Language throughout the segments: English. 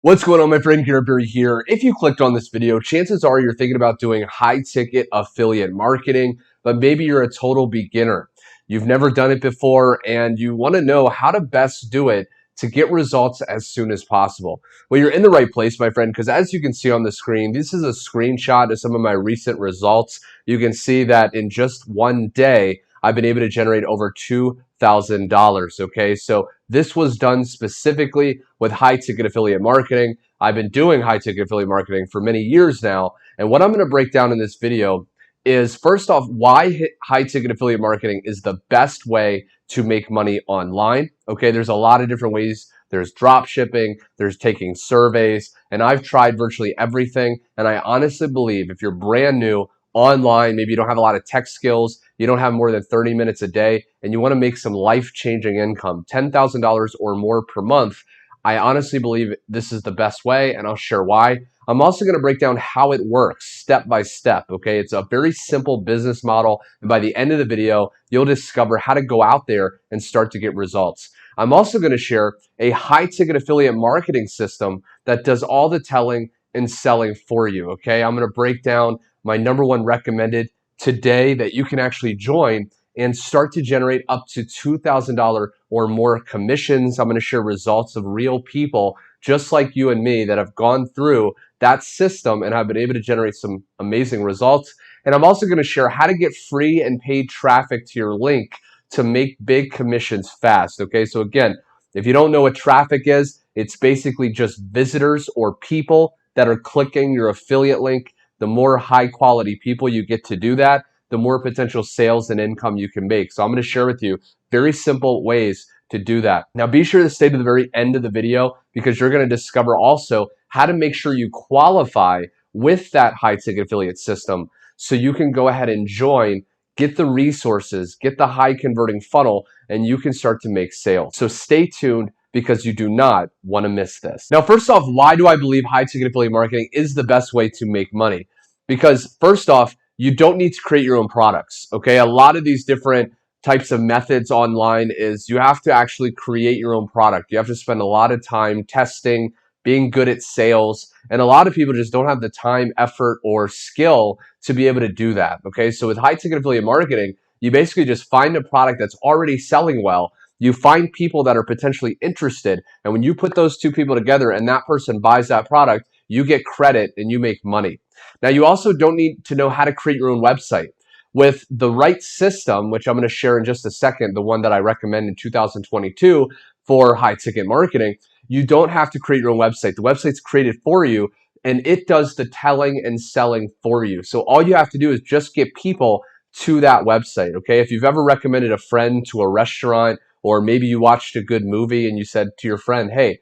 What's going on, my friend? Garrett here. If you clicked on this video, chances are you're thinking about doing high ticket affiliate marketing, but maybe you're a total beginner. You've never done it before and you want to know how to best do it to get results as soon as possible. Well, you're in the right place, my friend, because as you can see on the screen, this is a screenshot of some of my recent results. You can see that in just one day, I've been able to generate over $2,000. Okay, so this was done specifically with high ticket affiliate marketing. I've been doing high ticket affiliate marketing for many years now. And what I'm going to break down in this video is, first off, why high ticket affiliate marketing is the best way to make money online. Okay, there's a lot of different ways. There's drop shipping, there's taking surveys, and I've tried virtually everything. And I honestly believe if you're brand new online, maybe you don't have a lot of tech skills, you don't have more than 30 minutes a day, and you want to make some life-changing income, $10,000 or more per month, I honestly believe this is the best way, and I'll share why. I'm also going to break down how it works step by step, okay? It's a very simple business model, and by the end of the video, you'll discover how to go out there and start to get results. I'm also going to share a high-ticket affiliate marketing system that does all the telling and selling for you, okay? I'm going to break down my #1 recommended today that you can actually join and start to generate up to $2,000 or more commissions. I'm going to share results of real people just like you and me that have gone through that system and have been able to generate some amazing results. And I'm also going to share how to get free and paid traffic to your link to make big commissions fast. Okay, so again, if you don't know what traffic is, it's basically just visitors or people that are clicking your affiliate link. The more high quality people you get to do that, the more potential sales and income you can make. So I'm going to share with you very simple ways to do that. Now be sure to stay to the very end of the video because you're going to discover also how to make sure you qualify with that high ticket affiliate system so you can go ahead and join, get the resources, get the high converting funnel, and you can start to make sales. So stay tuned because you do not want to miss this. Now, first off, why do I believe high ticket affiliate marketing is the best way to make money? Because first off, you don't need to create your own products, okay? A lot of these different types of methods online is you have to actually create your own product. You have to spend a lot of time testing, being good at sales, and a lot of people just don't have the time, effort, or skill to be able to do that, okay? So with high ticket affiliate marketing, you basically just find a product that's already selling well. You find people that are potentially interested, and when you put those two people together and that person buys that product, you get credit and you make money. Now, you also don't need to know how to create your own website. With the right system, which I'm going to share in just a second, the one that I recommend in 2022 for high ticket marketing, you don't have to create your own website. The website's created for you and it does the telling and selling for you. So all you have to do is just get people to that website, okay? If you've ever recommended a friend to a restaurant, or maybe you watched a good movie and you said to your friend, hey,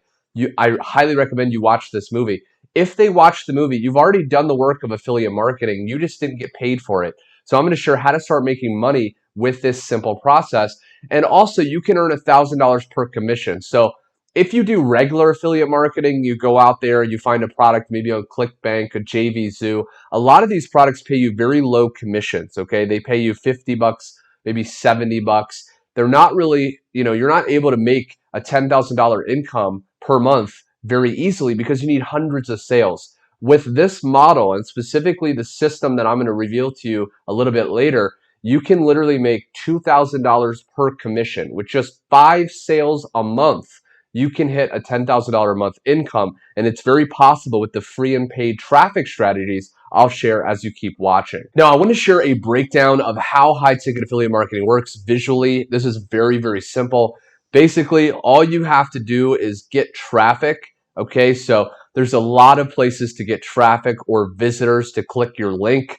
I highly recommend you watch this movie. If they watch the movie, you've already done the work of affiliate marketing. You just didn't get paid for it. So I'm going to share how to start making money with this simple process. And also you can earn $1,000 per commission. So if you do regular affiliate marketing, you go out there, you find a product maybe on ClickBank, a JVZoo. A lot of these products pay you very low commissions, okay? They pay you 50 bucks, maybe 70 bucks. They're not really, you're not able to make a $10,000 income per month very easily because you need hundreds of sales. With this model, and specifically the system that I'm going to reveal to you a little bit later, you can literally make $2,000 per commission. With just 5 sales a month, you can hit a $10,000 a month income, and it's very possible with the free and paid traffic strategies I'll share as you keep watching. Now, I want to share a breakdown of how high ticket affiliate marketing works visually. This is very, very simple. Basically, all you have to do is get traffic, okay? So there's a lot of places to get traffic or visitors to click your link: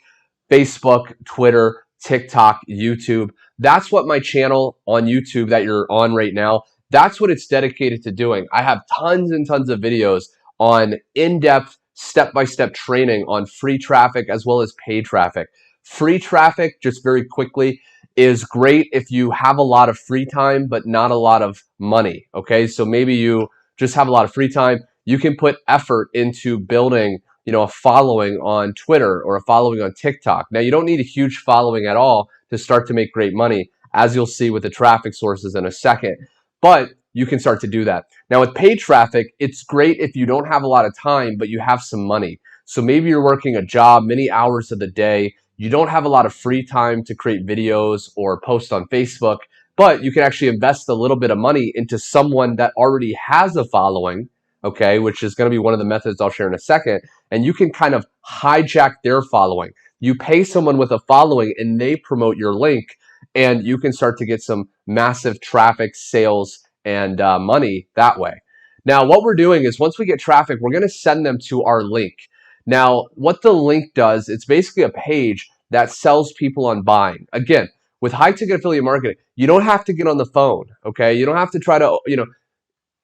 Facebook, Twitter, TikTok, YouTube. That's what my channel on YouTube that you're on right now, that's what it's dedicated to doing. I have tons and tons of videos on in-depth, step-by-step training on free traffic as well as paid traffic. Free traffic, just very quickly, is great if you have a lot of free time but not a lot of money, okay? So maybe you just have a lot of free time. You can put effort into building, a following on Twitter or a following on TikTok. Now, you don't need a huge following at all to start to make great money, as you'll see with the traffic sources in a second. But you can start to do that. Now with paid traffic, it's great if you don't have a lot of time, but you have some money. So maybe you're working a job many hours of the day. You don't have a lot of free time to create videos or post on Facebook, but you can actually invest a little bit of money into someone that already has a following, okay, which is going to be one of the methods I'll share in a second. And you can kind of hijack their following. You pay someone with a following and they promote your link, and you can start to get some massive traffic, sales, and money that way. Now, what we're doing is once we get traffic, we're going to send them to our link. Now, what the link does, it's basically a page that sells people on buying. Again, with high ticket affiliate marketing, you don't have to get on the phone, okay? You don't have to try to,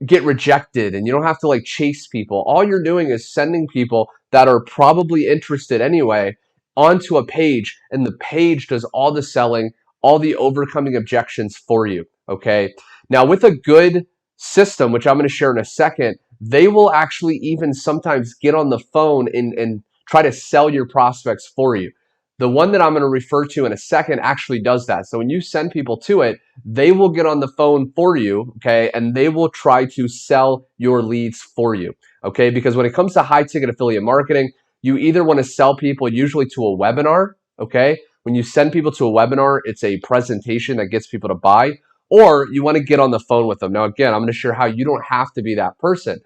get rejected, and you don't have to like chase people. All you're doing is sending people that are probably interested anyway onto a page, and the page does all the selling, all the overcoming objections for you, okay? Now with a good system, which I'm going to share in a second, they will actually even sometimes get on the phone and try to sell your prospects for you. The one that I'm going to refer to in a second actually does that. So when you send people to it, they will get on the phone for you, okay, and they will try to sell your leads for you, okay? Because when it comes to high ticket affiliate marketing, you either want to sell people usually to a webinar, okay? When you send people to a webinar, it's a presentation that gets people to buy, or you want to get on the phone with them. Now, again, I'm going to share how you don't have to be that person.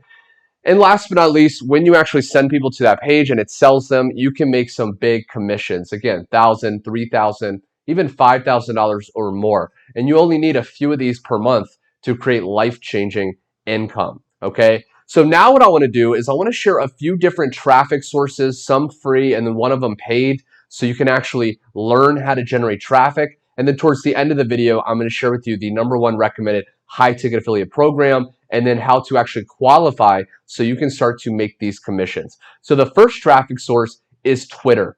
And last but not least, when you actually send people to that page and it sells them, you can make some big commissions. Again, $1,000, $3,000, even $5,000 or more. And you only need a few of these per month to create life-changing income, okay? So now what I want to do is I want to share a few different traffic sources, some free and then one of them paid, so you can actually learn how to generate traffic. And then towards the end of the video, I'm going to share with you the #1 recommended high ticket affiliate program, and then how to actually qualify so you can start to make these commissions. So the first traffic source is Twitter.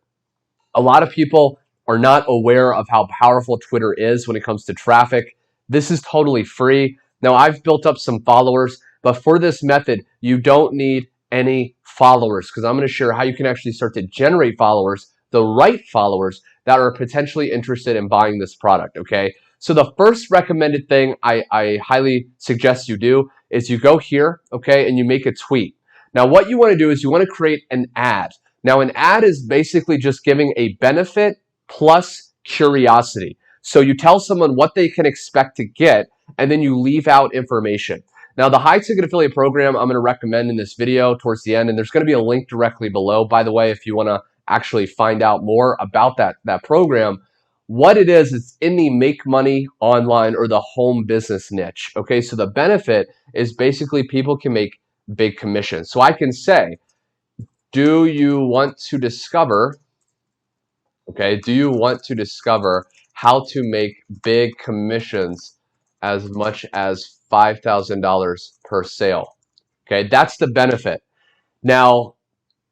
A lot of people are not aware of how powerful Twitter is when it comes to traffic. This is totally free. Now, I've built up some followers, but for this method, you don't need any followers, because I'm going to share how you can actually start to generate followers, the right followers that are potentially interested in buying this product, okay? So the first recommended thing I highly suggest you do is you go here, okay, and you make a tweet. Now, what you want to do is you want to create an ad. Now, an ad is basically just giving a benefit plus curiosity. So you tell someone what they can expect to get, and then you leave out information. Now, the high ticket affiliate program I'm going to recommend in this video towards the end, and there's going to be a link directly below, by the way, if you want to actually find out more about that program. What it is, it's in the make money online or the home business niche. Okay, so the benefit is basically people can make big commissions. So I can say, do you want to discover, okay, do you want to discover how to make big commissions as much as $5,000 per sale? Okay, that's the benefit. Now,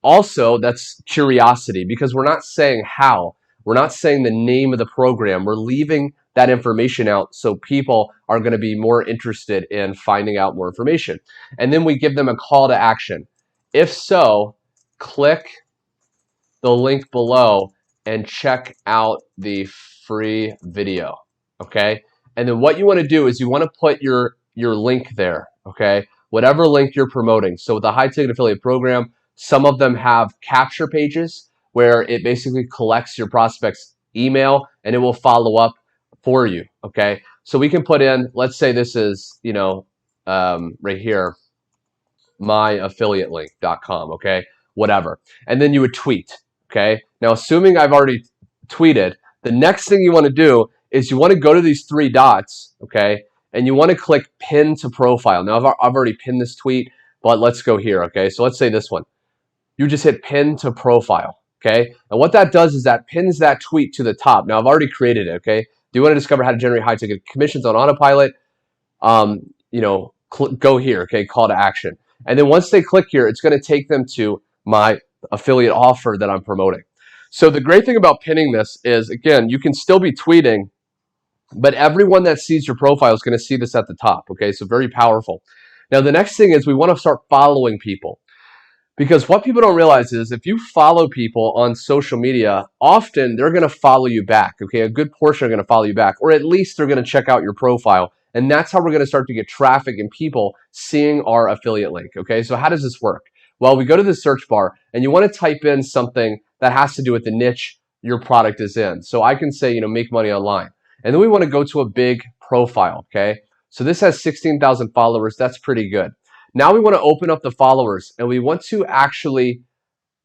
also, that's curiosity, because we're not saying how. We're not saying the name of the program. We're leaving that information out so people are going to be more interested in finding out more information. And then we give them a call to action. If so, click the link below and check out the free video, okay? And then what you want to do is you want to put your link there, okay? Whatever link you're promoting. So with the high ticket affiliate program, some of them have capture pages where it basically collects your prospect's email and it will follow up for you, okay? So we can put in, let's say this is, right here, myaffiliatelink.com, okay? Whatever. And then you would tweet, okay? Now, assuming I've already tweeted, the next thing you want to do is you want to go to these 3 dots, okay? And you want to click pin to profile. Now, I've already pinned this tweet, but let's go here, okay? So let's say this one. You just hit pin to profile, okay? And what that does is that pins that tweet to the top. Now, I've already created it, okay? Do you want to discover how to generate high ticket commissions on autopilot? Go here, okay? Call to action. And then once they click here, it's going to take them to my affiliate offer that I'm promoting. So the great thing about pinning this is, again, you can still be tweeting, but everyone that sees your profile is going to see this at the top, okay? So very powerful. Now, the next thing is we want to start following people. Because what people don't realize is if you follow people on social media, often they're going to follow you back, okay? A good portion are going to follow you back, or at least they're going to check out your profile And that's how we're going to start to get traffic and people seeing our affiliate link. Okay, so how does this work? Well, we go to the search bar and you want to type in something that has to do with the niche your product is in. So I can say, make money online. And then we want to go to a big profile. Okay, so this has 16,000 followers. That's pretty good. Now we want to open up the followers and we want to actually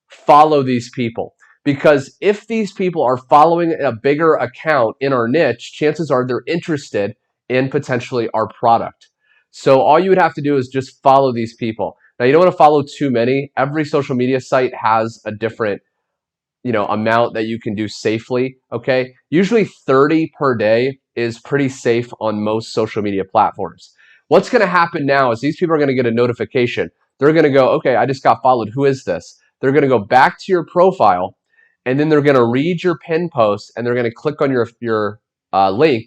follow these people, because if these people are following a bigger account in our niche, chances are they're interested in potentially our product. So all you would have to do is just follow these people. Now, you don't want to follow too many. Every social media site has a different amount that you can do safely. Okay, usually 30 per day is pretty safe on most social media platforms. What's going to happen now is these people are going to get a notification. They're going to go, okay, I just got followed. Who is this? They're going to go back to your profile, and then they're going to read your pin post, and they're going to click on your link,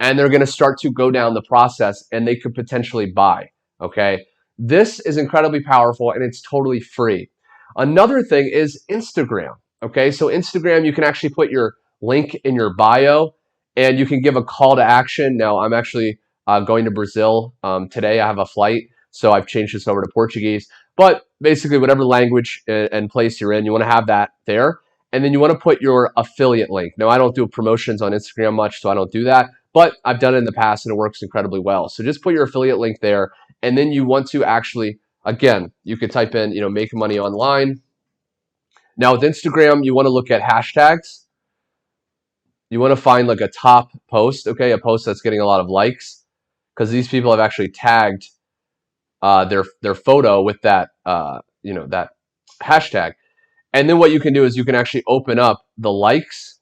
and they're going to start to go down the process, and they could potentially buy. Okay, this is incredibly powerful, and it's totally free. Another thing is Instagram. Okay, so Instagram, you can actually put your link in your bio, and you can give a call to action. Now, I'm actually going to Brazil today. I have a flight, so I've changed this over to Portuguese. But basically, whatever language and place you're in, you want to have that there. And then you want to put your affiliate link. Now, I don't do promotions on Instagram much, so I don't do that. But I've done it in the past, and it works incredibly well. So just put your affiliate link there. And then you want to actually, again, you could type in, make money online. Now, with Instagram, you want to look at hashtags. You want to find like a top post, okay, a post that's getting a lot of likes, because these people have actually tagged their photo with that that hashtag. And then what you can do is you can actually open up the likes,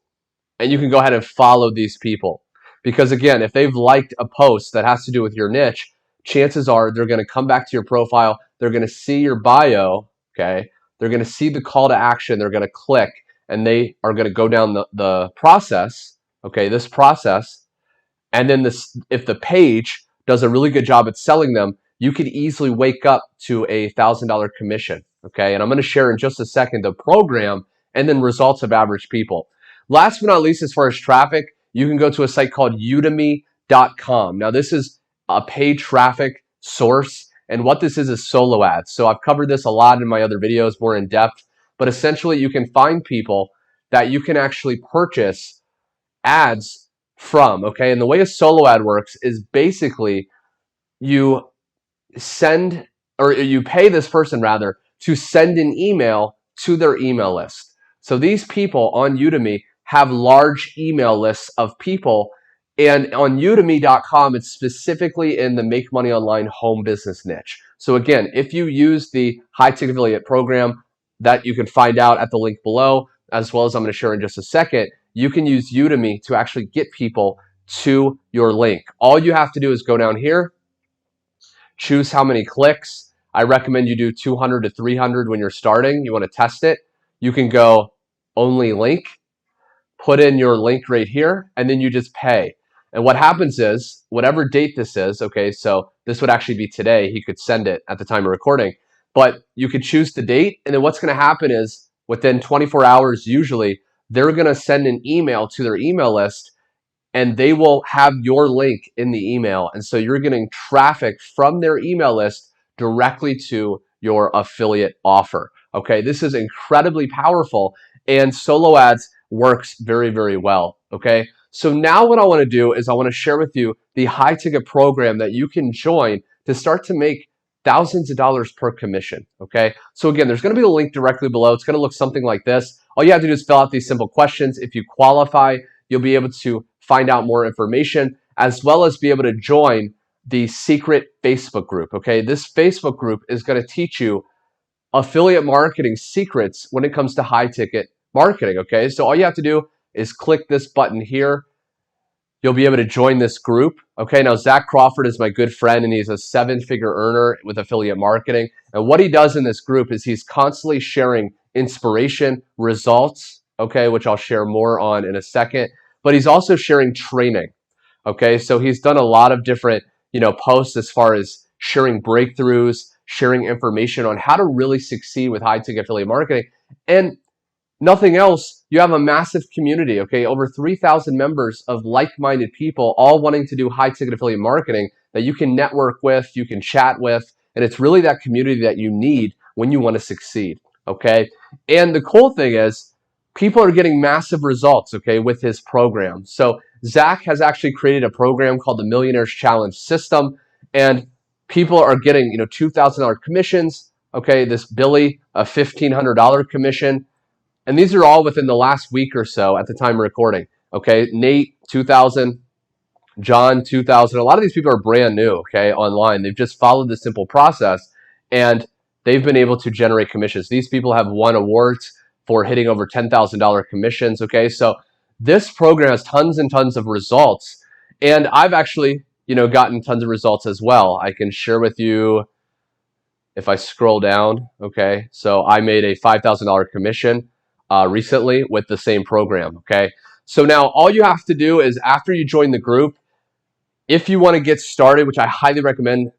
and you can go ahead and follow these people, because again, if they've liked a post that has to do with your niche, chances are they're going to come back to your profile. They're going to see your bio. Okay, they're going to see the call to action. They're going to click, and they are going to go down the process. Okay, this process. And then if the page does a really good job at selling them, you could easily wake up to a $1,000 commission. Okay, and I'm going to share in just a second the program and then results of average people. Last but not least, as far as traffic, you can go to a site called udemy.com. Now, this is a paid traffic source, and what this is solo ads. So I've covered this a lot in my other videos, more in depth, but essentially you can find people that you can actually purchase ads from. Okay, and the way a solo ad works is basically you send, or you pay this person rather, to send an email to their email list. So these people on Udemy have large email lists of people, and on udemy.com, it's specifically in the Make Money Online home business niche. So again, if you use the high ticket affiliate program that you can find out at the link below, as well as I'm going to share in just a second, you can use Udemy to actually get people to your link. All you have to do is go down here, choose how many clicks. I recommend you do 200 to 300 when you're starting. You want to test it. You can go only link, put in your link right here, and then you just pay. And what happens is, whatever date this is, okay, so this would actually be today. He could send it at the time of recording, but you could choose the date. And then what's going to happen is within 24 hours, usually, they're going to send an email to their email list, and they will have your link in the email. And so you're getting traffic from their email list directly to your affiliate offer. Okay, this is incredibly powerful, and solo ads works very, very well. Okay, so now what I want to do is I want to share with you the high ticket program that you can join to start to make thousands of dollars per commission. Okay, so again, there's going to be a link directly below. It's going to look something like this. All you have to do is fill out these simple questions. If you qualify, you'll be able to find out more information, as well as be able to join the secret Facebook group. Okay, this Facebook group is going to teach you affiliate marketing secrets when it comes to high ticket marketing. Okay, so all you have to do is click this button here. You'll be able to join this group. Okay, now Zach Crawford is my good friend, and he's a 7-figure earner with affiliate marketing. And what he does in this group is he's constantly sharing inspiration, results, okay, which I'll share more on in a second. But he's also sharing training. Okay, so he's done a lot of different, posts as far as sharing breakthroughs, sharing information on how to really succeed with high ticket affiliate marketing. And nothing else, you have a massive community, okay? Over 3,000 members of like-minded people all wanting to do high-ticket affiliate marketing that you can network with, you can chat with, and it's really that community that you need when you want to succeed, okay? And the cool thing is, people are getting massive results, okay, with his program. So Zach has actually created a program called the Millionaires Challenge System, and people are getting, $2,000 commissions, okay? This Billy, a $1,500 commission. And these are all within the last week or so at the time of recording. Okay, Nate, 2000, John, 2000. A lot of these people are brand new, okay, online. They've just followed the simple process and they've been able to generate commissions. These people have won awards for hitting over $10,000 commissions, okay? So this program has tons and tons of results. And I've actually, gotten tons of results as well. I can share with you if I scroll down, okay? So I made a $5,000 commission recently with the same program, okay? So now all you have to do is after you join the group, if you want to get started, which I highly recommend,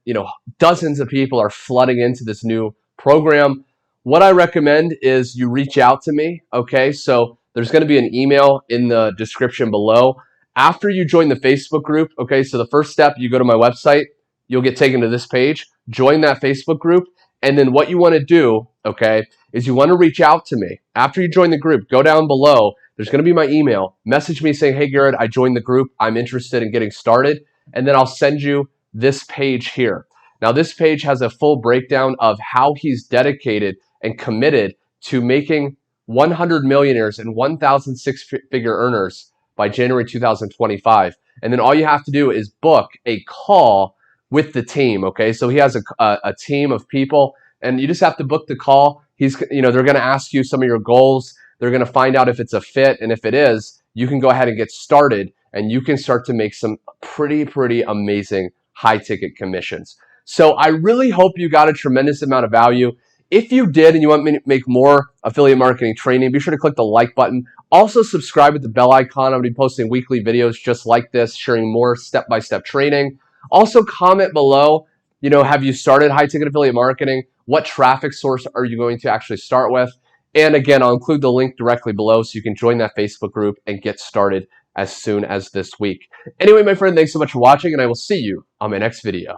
dozens of people are flooding into this new program. What I recommend is you reach out to me, okay? So there's going to be an email in the description below. After you join the Facebook group, okay, so the first step, you go to my website, you'll get taken to this page, join that Facebook group, and then what you want to do, okay, is you want to reach out to me. After you join the group, go down below, there's going to be my email, message me saying, hey Garrett, I joined the group, I'm interested in getting started, and then I'll send you this page here. Now this page has a full breakdown of how he's dedicated and committed to making 100 millionaires and 1,000 six-figure earners by January 2025. And then all you have to do is book a call with the team, okay? So he has a team of people, and you just have to book the call. They're going to ask you some of your goals. They're going to find out if it's a fit, and if it is, you can go ahead and get started, and you can start to make some pretty amazing high-ticket commissions. So I really hope you got a tremendous amount of value. If you did and you want me to make more affiliate marketing training, be sure to click the like button. Also subscribe with the bell icon. I'm going to be posting weekly videos just like this, sharing more step-by-step training. Also comment below, have you started high-ticket affiliate marketing? What traffic source are you going to actually start with? And again, I'll include the link directly below so you can join that Facebook group and get started as soon as this week. Anyway, my friend, thanks so much for watching, and I will see you on my next video.